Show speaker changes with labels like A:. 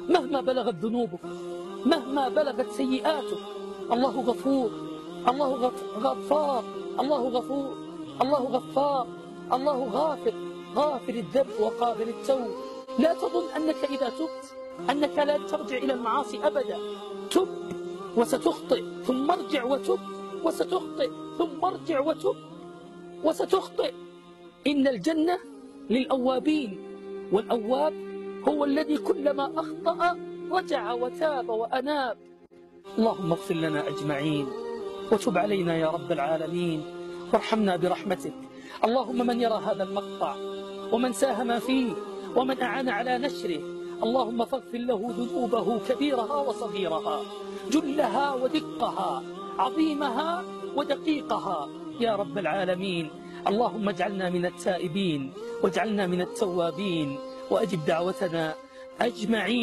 A: مهما بلغت ذنوبك، مهما بلغت سيئاتك، الله غفور، الله غفار، الله غفور، الله غفار، الله غافر، غافر الذنب وقابل التوب. لا تظن أنك إذا تبت أنك لا ترجع إلى المعاصي أبدا. تب وستخطئ، ثم ارجع وتب وستخطئ، ثم ارجع وتب وستخطئ. إن الجنة للأوابين، والأواب هو الذي كلما أخطأ رجع وتاب وأناب. اللهم اغفر لنا أجمعين وتب علينا يا رب العالمين وارحمنا برحمتك. اللهم من يرى هذا المقطع ومن ساهم فيه ومن أعان على نشره، اللهم فاغفر له ذنوبه كبيرها وصغيرها، جلها ودقها، عظيمها ودقيقها يا رب العالمين. اللهم اجعلنا من التائبين واجعلنا من التوابين وأجب دعوتنا أجمعين.